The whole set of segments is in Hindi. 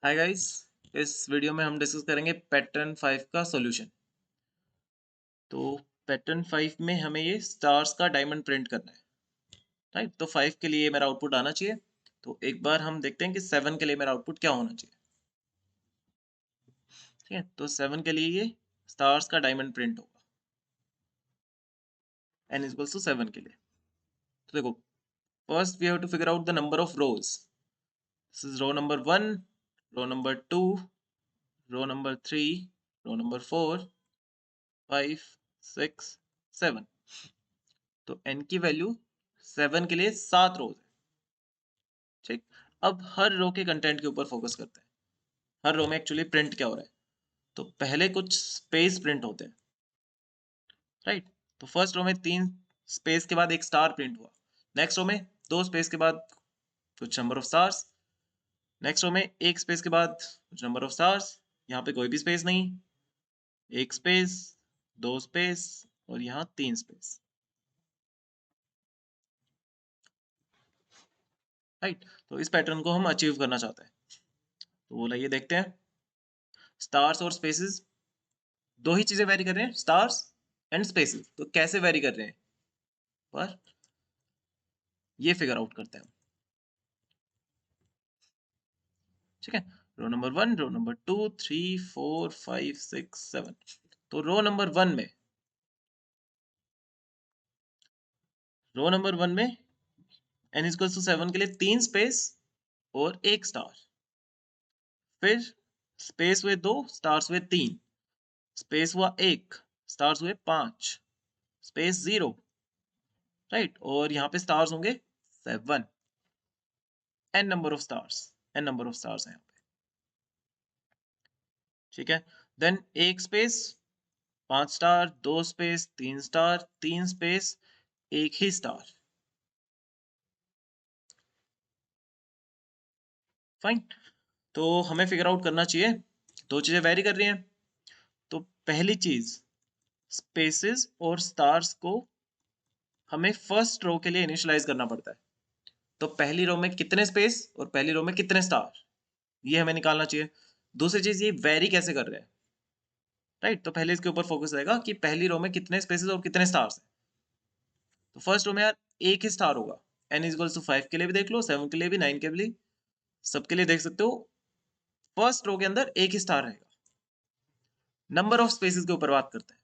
Hi guys. इस वीडियो में हम डिस्कस करेंगे पैटर्न 5 का सॉल्यूशन। तो पैटर्न 5 में हमें ये स्टार्स का डायमंड प्रिंट करना है, राइट। तो 5 के लिए मेरा आउटपुट आना चाहिए। तो एक बार हम देखते हैं कि 7 के लिए मेरा आउटपुट क्या होना चाहिए। ठीक है, तो 7 के लिए ये स्टार्स का डायमंड प्रिंट होगा n इक्वल्स टू 7 के लिए। तो देखो, first we have to figure out the number of rows. This is row number 1, row number 2, row number 3, row number 4, 5, 6, 7। तो n की वैल्यू 7 के लिए 7 रोज है। ठीक, अब हर रो के कंटेंट के ऊपर फोकस करते हैं। हर रो में एक्चुअली प्रिंट क्या हो रहा है। तो पहले कुछ स्पेस प्रिंट होते हैं, राइट। तो फर्स्ट रो में 3 स्पेस के बाद एक स्टार प्रिंट हुआ। नेक्स्ट रो में 2 स्पेस के बाद कुछ number of stars. Next row में एक स्पेस के बाद कुछ नंबर ऑफ स्टार्स। यहाँ पे कोई भी स्पेस नहीं, एक स्पेस, 2 स्पेस और यहाँ 3 स्पेस, राइट। तो इस पैटर्न को हम अचीव करना चाहते हैं। तो बोला, ये देखते हैं। स्टार्स और स्पेसेस, दो ही चीजें वेरी कर रहे हैं, स्टार्स एंड स्पेसेस। तो कैसे वेरी कर रहे हैं पर ये फिगर आउट करते हैं। ठीक है, रो नंबर 1, रो नंबर 2, 3, 4, 5, 6, 7। तो रो नंबर 1 में n इक्वल्स टू 7 के लिए 3 स्पेस और एक स्टार। फिर स्पेस हुए 2, स्टार्स हुए 3, स्पेस हुआ 1, स्टार्स हुए 5, स्पेस 0, राइट। और यहाँ पे स्टार्स होंगे 7, n number of stars, n number of stars है यहाँ पे। ठीक है, देन एक space, 5 star, 2 space, 3 star, 3 space, एक ही स्टार। फाइन। तो हमें फिगर आउट करना चाहिए, दो चीजें वेरी कर रही हैं। तो पहली चीज, स्पेसेस और स्टार्स को हमें फर्स्ट रो के लिए इनिशियलाइज करना पड़ता है। तो पहली रो में कितने स्पेस और पहली रो में कितने स्टार, ये हमें निकालना चाहिए। दूसरी चीज, ये वेरी कैसे कर रहे हैं, राइट। तो पहले इसके ऊपर फोकस रहेगा कि पहली रो में कितने स्पेसेस और कितने स्टार्स हैं। तो फर्स्ट रो में यार एक ही स्टार होगा। n इक्वल्स टू 5 के लिए भी देख लो, 7 के लिए भी, 9 के लिए, सबके लिए देख सकते हो। फर्स्ट रो के अंदर एक ही स्टार रहेगा। नंबर ऑफ स्पेसेस के ऊपर बात करते हैं।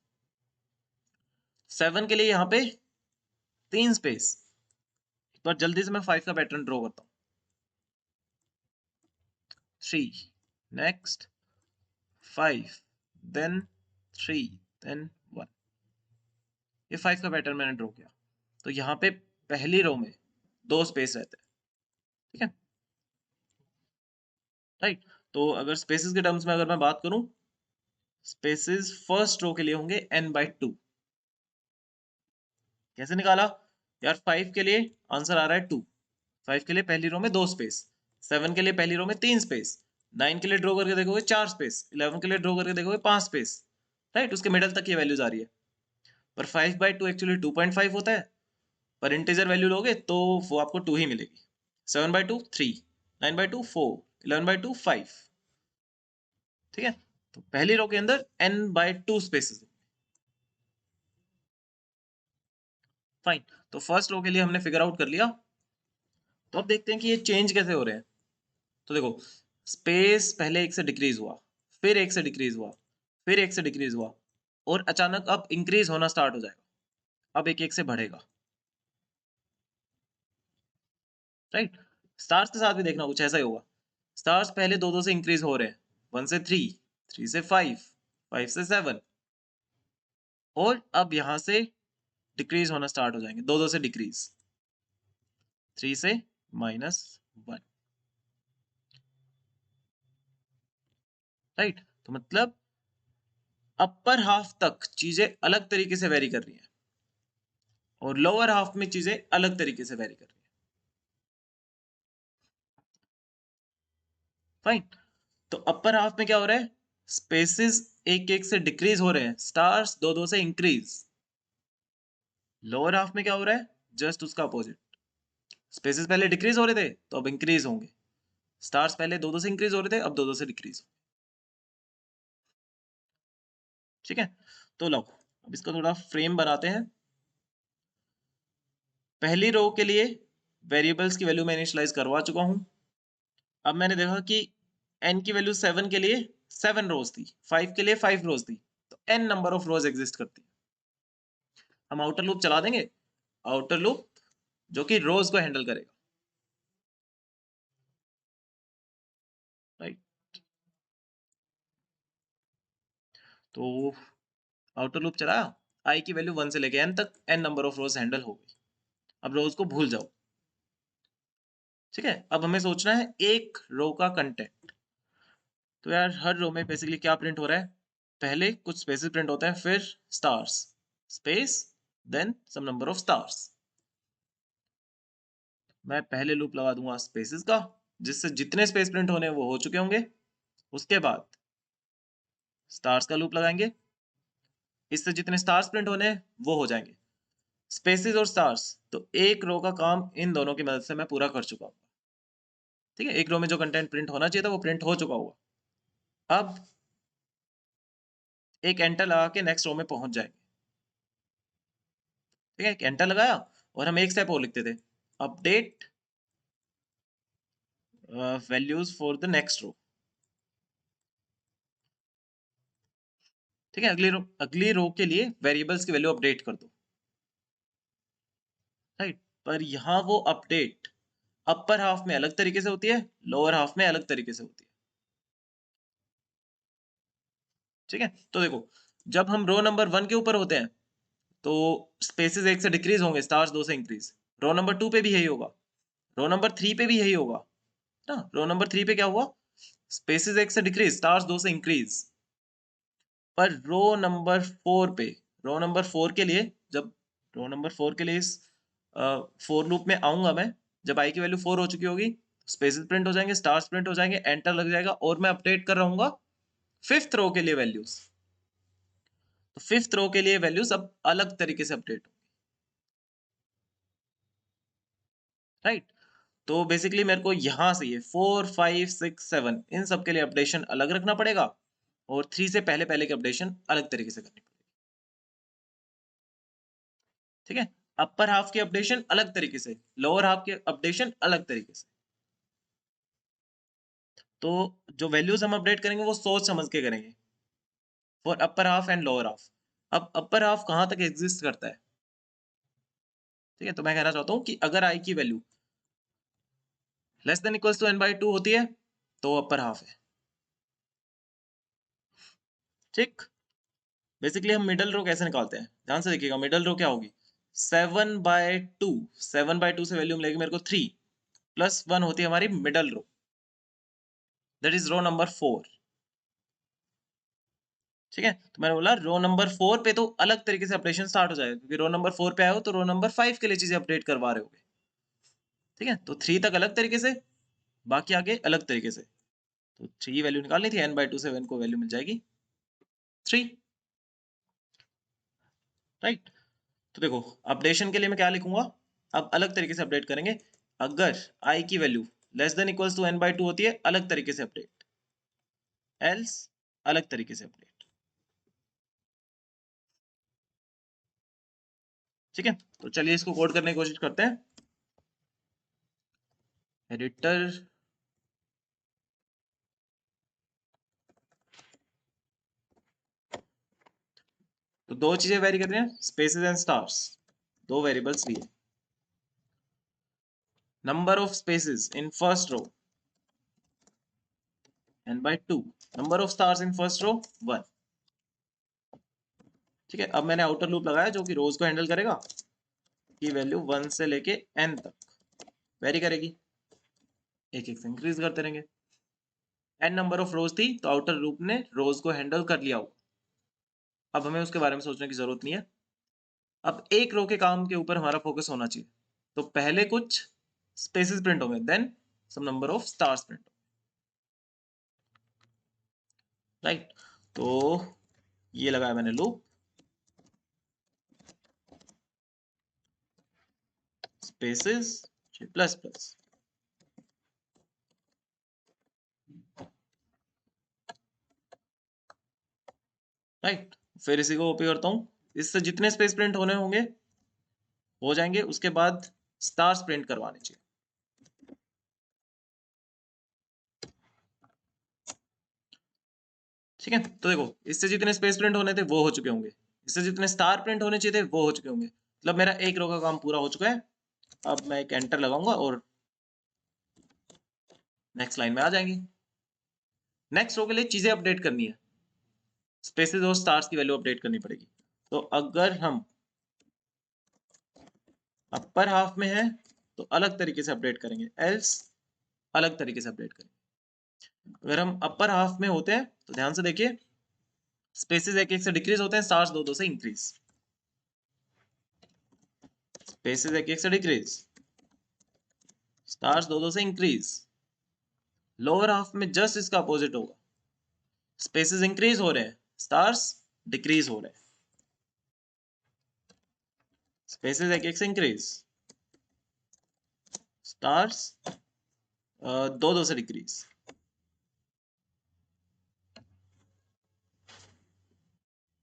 7 के लिए यहाँ पे 3 स्पेस। एक बार जल्दी से मैं 5 का पैटर्न ड्रॉ करता हूँ। 3, नेक्स्ट 5, देन 3, देन 1। ये 5 का पैटर्न मैंने ड्रॉ किया। तो यहाँ पे पहली रो में 2 स्पेस रहते हैं, ठीक है, राइट। तो अगर स्पेसेस के टर्म्स में अगर मैं बात करूं, स्पेसेस फर्स्ट रो के लिए होंगे n/2। कैसे निकाला यार, 5 के लिए आंसर आ रहा है 2। 5 के लिए पहली रो में 2 स्पेस, 7 के लिए पहली रो में 3 स्पेस, 9 के लिए ड्रॉ करके देखोगे 4 स्पेस, 11 के लिए ड्रॉ करके देखोगे 5 स्पेस, राइट। उसके मिडल तक ये वैल्यूज आ रही है। पर 5/2 एक्चुअली 2.5 होता है। पर इंटीजर वैल्यू लोगे तो वो आपको 2 ही मिलेगी। 7/2 3, 9/2 4, 11/2 5। ठीक है, तो पहली रो के अंदर n/2 स्पेसेस। फाइन। तो फर्स्ट रो के लिए हमने फिगर आउट कर लिया। तो अब देखते हैं कि ये चेंज कैसे हो रहे हैं। तो देखो, स्पेस पहले एक से डिक्रीज हुआ, फिर एक से डिक्रीज हुआ, फिर एक से डिक्रीज हुआ, और अचानक अब इंक्रीज होना स्टार्ट हो जाएगा। अब एक एक से बढ़ेगा, राइट। स्टार्स के साथ भी देखना कुछ ऐसा ही होगा। स्टार्स पहले दो दो से इंक्रीज हो रहे हैं, 1 से 3, 3 से 5, 5 से 7, और अब यहां से डिक्रीज होना स्टार्ट हो जाएंगे, दो दो से डिक्रीज, 3 से -1, राइट। तो मतलब अपर हाफ तक चीजें अलग तरीके से वेरी कर रही हैं और लोअर हाफ में चीजें अलग तरीके से वेरी कर रही हैं। फाइन। तो अपर हाफ में क्या हो रहा है, स्पेसेस एक एक से डिक्रीज हो रहे हैं, स्टार्स दो दो से इंक्रीज। लोअर हाफ में क्या हो रहा है, जस्ट उसका अपोजिट। स्पेसेस पहले डिक्रीज हो रहे थे तो अब इंक्रीज होंगे, स्टार्स पहले 2-2 से इंक्रीज हो रहे थे, अब 2-2 से डिक्रीज। ठीक है, तो लो अब इसका थोड़ा फ्रेम बनाते हैं। पहली रो के लिए वेरिएबल्स की वैल्यू मैं इनिशियलाइज करवा चुका हूं। अब मैंने देखा कि n की वैल्यू 7 के लिए 7 रोज थी, 5 के लिए 5 रोज थी, तो n number of rose exist करती है। हम आउटर लूप चला देंगे, आउटर लूप जो कि रोज को हैंडल करेगा, राइट। तो आउटर लूप चलाया, i की वैल्यू 1 से लेके n तक n number of rose handle हो गई। अब रोज को भूल जाओ। ठीक है, अब हमें सोचना है एक रो का कंटेंट। तो यार हर रो में बेसिकली क्या प्रिंट हो रहा है, पहले कुछ स्पेसेस प्रिंट होते हैं, फिर stars, space, then some number of stars. मैं पहले लूप लगा दूंगा स्पेसेस का, जिससे जितने स्पेस प्रिंट होने वो हो चुके होंगे। उसके बाद स्टार्स का लूप लगाएंगे, इससे जितने स्टार्स प्रिंट होने वो हो जाएंगे। स्पेसेस और स्टार्स, तो एक रो का काम इन दोनों की मदद से मैं पूरा कर चुका हूँ। ठीक है, एक रो में जो कंटेंट प्रिंट होना चाहिए था वो प्रिंट हो चुका होगा। अब एक एंटर लगा के नेक्स्ट रो में पहुंच जाएंगे। ठीक है, एक एंटर लगाया और हम एक स्टेप और लिखते थे, update values for the next row. ठीक है, अगली रो के लिए वेरिएबल्स की वैल्यू अपडेट कर दो, राइट। पर यहाँ वो अपडेट अपर हाफ में अलग तरीके से होती है, लोअर हाफ में अलग तरीके से होती है। ठीक है, तो देखो जब हम रो नंबर 1 के ऊपर होते हैं तो स्पेसेस 1 से डिक्रीज होंगे, स्टार्स 2 से इंक्रीज। रो नंबर 2 पे भी यही होगा, रो नंबर 3 पे भी यही होगा ना। रो नंबर 3 पे क्या हुआ, स्पेसेस 1 से डिक्रीज, स्टार्स 2 से इंक्रीज। पर रो नंबर 4 के लिए, जब रो नंबर 4 के लिए इस फोर लूप में आऊंगा मैं, जब आई की वैल्यू 4 हो चुकी होगी, स्पेसेस प्रिंट हो जाएंगे, स्टार्स प्रिंट हो जाएंगे, एंटर लग जाएगा और मैं अपडेट कर रहूंगा फिफ्थ रो के लिए वैल्यूज। तो फिफ्थ रो के लिए वैल्यूज अब अलग तरीके से अपडेट, राइट। तो बेसिकली मेरे को यहां से ये 4 5 6 7 इन सब के लिए अपडेशन अलग रखना पड़ेगा, और 3 से पहले पहले के अपडेशन अलग तरीके से करनी पड़ेगी। ठीक है, अपर हाफ के अपडेशन अलग तरीके से, लोअर हाफ के अपडेशन अलग तरीके से। तो जो वैल्यूज हम अपडेट करेंगे वो सोच समझ के करेंगे, for upper half and lower half. अब अपर हाफ कहां तक एग्जिस्ट करता है, ठीक है। तो मैं कहना चाहता हूं कि अगर आई की value less than equals to n/2 होती है तो अपर हाफ है। ठीक, बेसिकली हम मिडल रो कैसे निकालते हैं, ध्यान से देखिएगा। मिडल रो क्या होगी, 7/2। 7/2 से वैल्यू मिलेगी मेरे को 3, +1 होती है हमारी middle row, that is row number 4। ठीक है, तो मैंने बोला रो नंबर 4 पे तो अलग तरीके से अपडेशन स्टार्ट हो जाएगा, क्योंकि रो नंबर 4 पे आए हो तो रो नंबर 5 के लिए चीजें अपडेट करवा रहे होगे। ठीक है, तो 3 तक अलग तरीके से, बाकी आगे अलग तरीके से। तो 3 वैल्यू निकालनी थी, n/2 से n को वैल्यू मिल जाएगी 3, राइट। तो देखो अपडेशन के लिए मैं क्या लिखूंगा, अब अलग तरीके से अपडेट करेंगे। अगर i की value less than equals to n/2 होती है, अलग तरीके से अपडेट, एल्स अलग तरीके से अपडेट। ठीक है, तो चलिए इसको कोड करने की कोशिश करते हैं। एडिटर, तो दो चीजें वेरी कर रहे हैं, स्पेसेस एंड स्टार्स, दो वेरिएबल्स लिए। Number of spaces in first row n/2, number of stars in first row 1। ठीक है, अब मैंने आउटर लूप लगाया जो कि रोज को हैंडल करेगा, की वैल्यू 1 से लेके n तक वेरी करेगी, एक एक से इंक्रीज करते रहेंगे। n नंबर ऑफ रोज थी तो आउटर लूप ने रोज को हैंडल कर लिया हो, अब हमें उसके बारे में सोचने की जरूरत नहीं है। अब एक रो के काम के ऊपर हमारा फोकस होना चाहिए। तो पहले कुछ स्पेसेस प्रिंट होंगे, then some number of stars print, right. तो ये लगाया मैंने loop, spaces plus plus, right. फिर इसी को कॉपी करता हूँ, इससे जितने स्पेस प्रिंट होने होंगे हो जाएंगे, उसके बाद स्टार्स प्रिंट करवाने चाहिए। ठीक है, तो देखो इससे जितने स्पेस प्रिंट होने थे वो हो चुके होंगे, इससे जितने स्टार प्रिंट होने चाहिए थे वो हो चुके होंगे, मतलब मेरा एक रो का काम पूरा हो चुका है। अब मैं एक एंटर लगाऊंगा और नेक्स्ट लाइन में आ जाएंगी। नेक्स्ट रो के लिए चीजें अपडेट करनी है, स्पेसेस और स्टार्स की वैल्यू अपडेट करनी पड़ेगी। तो अगर हम अपर हाफ में है तो अलग तरीके से अपडेट करेंगे, एल्स अलग तरीके से अपडेट करेंगे। अगर हम अपर हाफ में होते हैं तो ध्यान से देखिए, स्पेसेस एक एक से डिक्रीज होते हैं, स्टार्स दो दो से इंक्रीज। स्पेसेस एक एक से डिक्रीज, स्टार्स दो दो से इंक्रीज। लोअर हाफ में जस्ट इसका अपोजिट होगा, स्पेसेस इंक्रीज हो रहे हैं, स्टार्स डिक्रीज हो रहे हैं। स्पेसेस एक एक से इंक्रीज, स्टार्स दो दो से डिक्रीज।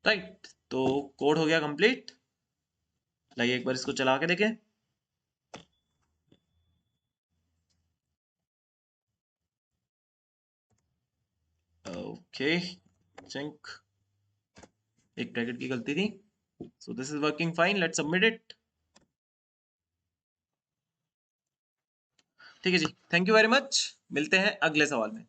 राइट, तो कोड हो गया कंप्लीट। लाइए एक बार इसको चला के देखें। ओके, थिंक एक ब्रैकेट की गलती थी। So this is working fine, let's submit it. ठीक है जी, थैंक यू वेरी मच, मिलते हैं अगले सवाल में।